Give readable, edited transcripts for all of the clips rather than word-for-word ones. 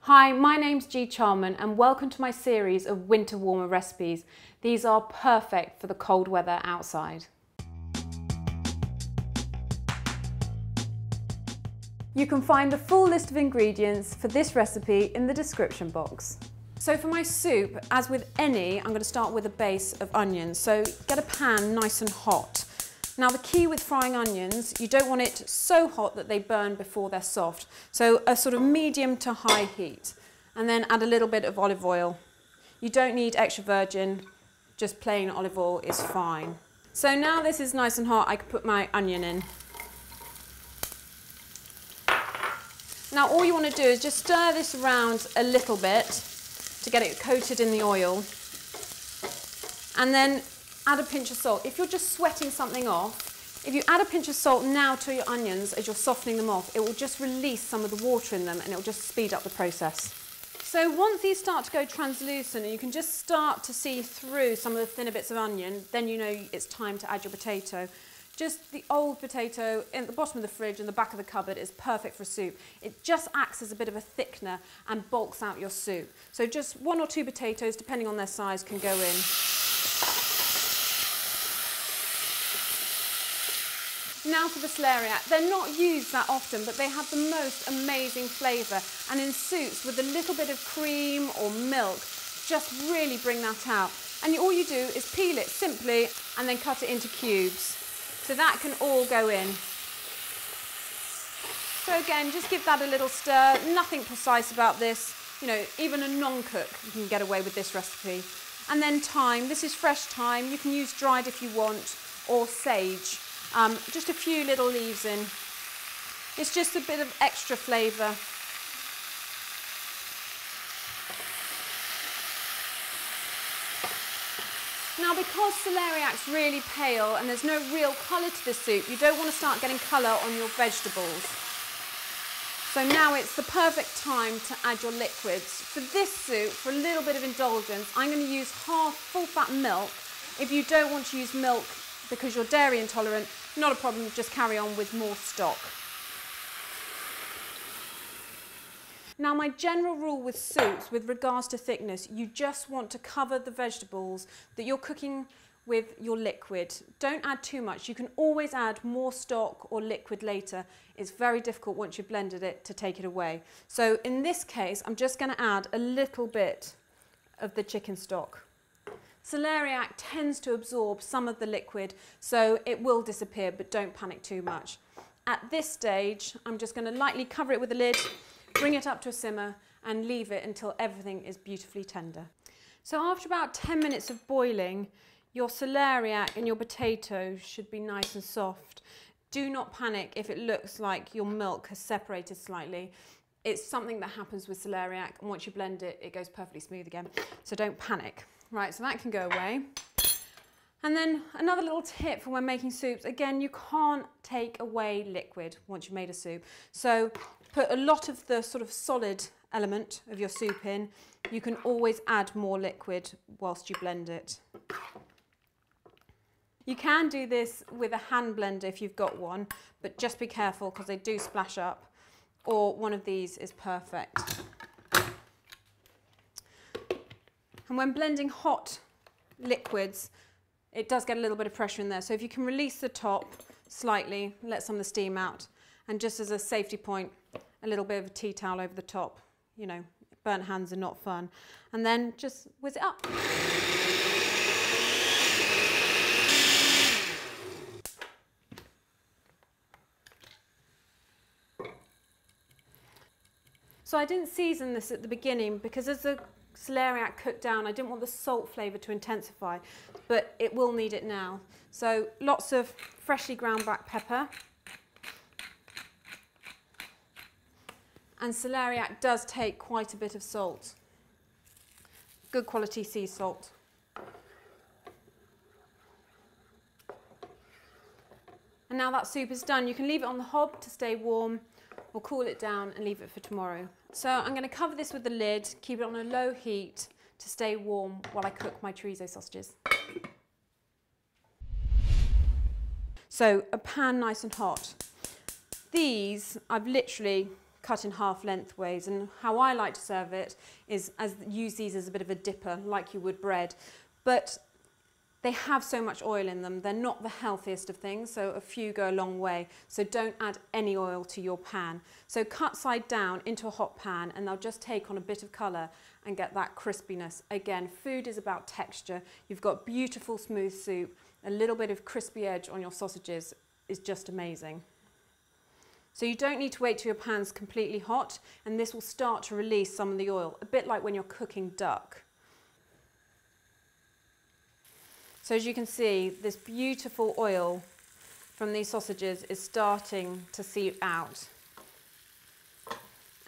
Hi, my name's Gee Charman and welcome to my series of winter warmer recipes. These are perfect for the cold weather outside. You can find the full list of ingredients for this recipe in the description box. So for my soup, as with any, I'm going to start with a base of onions. So get a pan nice and hot. Now the key with frying onions, you don't want it so hot that they burn before they're soft. So a sort of medium to high heat. And then add a little bit of olive oil. You don't need extra virgin, just plain olive oil is fine. So now this is nice and hot, I can put my onion in. Now all you want to do is just stir this around a little bit to get it coated in the oil. And then add a pinch of salt. If you're just sweating something off, if you add a pinch of salt now to your onions as you're softening them off, it will just release some of the water in them and it will just speed up the process. So once these start to go translucent and you can just start to see through some of the thinner bits of onion, then you know it's time to add your potato. Just the old potato in the bottom of the fridge and the back of the cupboard is perfect for soup. It just acts as a bit of a thickener and bulks out your soup. So just 1 or 2 potatoes, depending on their size, can go in. Now for the celeriac. They're not used that often, but they have the most amazing flavour. And in soups, with a little bit of cream or milk, just really bring that out. And all you do is peel it simply and then cut it into cubes. So that can all go in. So again, just give that a little stir. Nothing precise about this. You know, even a non-cook can get away with this recipe. And then thyme. This is fresh thyme. You can use dried if you want, or sage. Just a few little leaves in. It's just a bit of extra flavour. Now because celeriac's really pale and there's no real colour to the soup, you don't want to start getting colour on your vegetables. So now it's the perfect time to add your liquids. For this soup, for a little bit of indulgence, I'm going to use half full fat milk. If you don't want to use milk because you're dairy intolerant, not a problem, just carry on with more stock. Now my general rule with soups with regards to thickness, you just want to cover the vegetables that you're cooking with your liquid. Don't add too much. You can always add more stock or liquid later. It's very difficult once you've blended it to take it away. So in this case, I'm just going to add a little bit of the chicken stock. Celeriac tends to absorb some of the liquid, so it will disappear, but don't panic too much. At this stage, I'm just going to lightly cover it with a lid, bring it up to a simmer, and leave it until everything is beautifully tender. So after about 10 minutes of boiling, your celeriac and your potatoes should be nice and soft. Do not panic if it looks like your milk has separated slightly. It's something that happens with celeriac, and once you blend it, it goes perfectly smooth again. So don't panic. Right, so that can go away. And then another little tip for when making soups, again, you can't take away liquid once you've made a soup. So put a lot of the sort of solid element of your soup in. You can always add more liquid whilst you blend it. You can do this with a hand blender if you've got one, but just be careful because they do splash up, or one of these is perfect. And when blending hot liquids, it does get a little bit of pressure in there. So if you can release the top slightly, let some of the steam out, and just as a safety point, a little bit of a tea towel over the top. You know, burnt hands are not fun. And then just whiz it up. So I didn't season this at the beginning because as the celeriac cooked down, I didn't want the salt flavour to intensify, but it will need it now. So lots of freshly ground black pepper. And celeriac does take quite a bit of salt. Good quality sea salt. And now that soup is done, you can leave it on the hob to stay warm or cool it down and leave it for tomorrow. So I'm going to cover this with the lid, keep it on a low heat to stay warm while I cook my chorizo sausages. So a pan nice and hot. These I've literally cut in half lengthways, and how I like to serve it is use these as a bit of a dipper, like you would bread. But they have so much oil in them, they're not the healthiest of things, so a few go a long way. So don't add any oil to your pan. So cut side down into a hot pan, and they'll just take on a bit of colour and get that crispiness. Again, food is about texture. You've got beautiful smooth soup, a little bit of crispy edge on your sausages is just amazing. So you don't need to wait till your pan's completely hot, and this will start to release some of the oil, a bit like when you're cooking duck. So as you can see, this beautiful oil from these sausages is starting to seep out.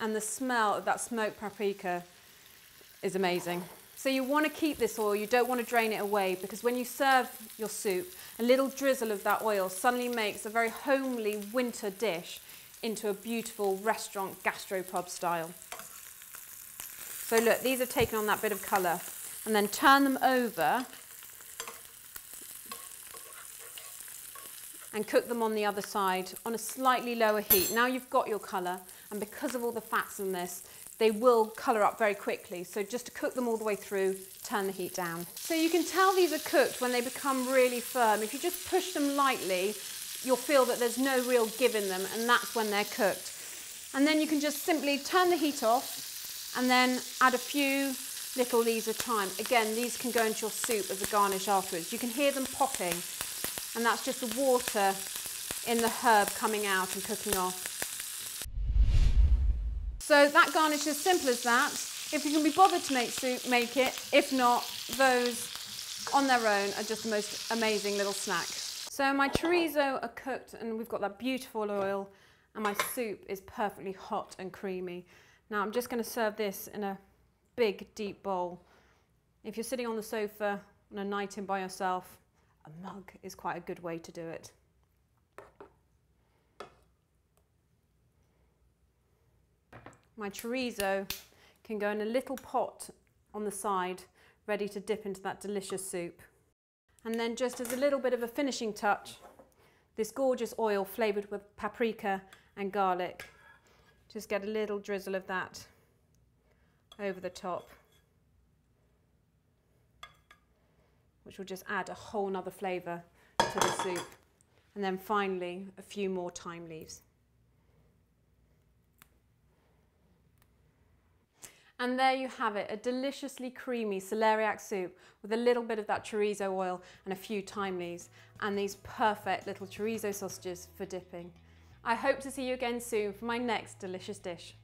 And the smell of that smoked paprika is amazing. So you want to keep this oil, you don't want to drain it away, because when you serve your soup, a little drizzle of that oil suddenly makes a very homely winter dish into a beautiful restaurant gastropub style. So look, these have taken on that bit of colour, and then turn them over and cook them on the other side on a slightly lower heat. Now you've got your colour, and because of all the fats in this, they will colour up very quickly. So just to cook them all the way through, turn the heat down. So you can tell these are cooked when they become really firm. If you just push them lightly, you'll feel that there's no real give in them, and that's when they're cooked. And then you can just simply turn the heat off and then add a few little leaves of thyme. Again, these can go into your soup as a garnish afterwards. You can hear them popping, and that's just the water in the herb coming out and cooking off. So that garnish is as simple as that. If you can be bothered to make soup, make it. If not, those on their own are just the most amazing little snack. So my chorizo are cooked, and we've got that beautiful oil, and my soup is perfectly hot and creamy. Now I'm just going to serve this in a big deep bowl. If you're sitting on the sofa on a night in by yourself, a mug is quite a good way to do it. My chorizo can go in a little pot on the side, ready to dip into that delicious soup. And then just as a little bit of a finishing touch, this gorgeous oil flavoured with paprika and garlic. Just get a little drizzle of that over the top, which will just add a whole nother flavour to the soup. And then finally, a few more thyme leaves. And there you have it, a deliciously creamy celeriac soup with a little bit of that chorizo oil and a few thyme leaves, and these perfect little chorizo sausages for dipping. I hope to see you again soon for my next delicious dish.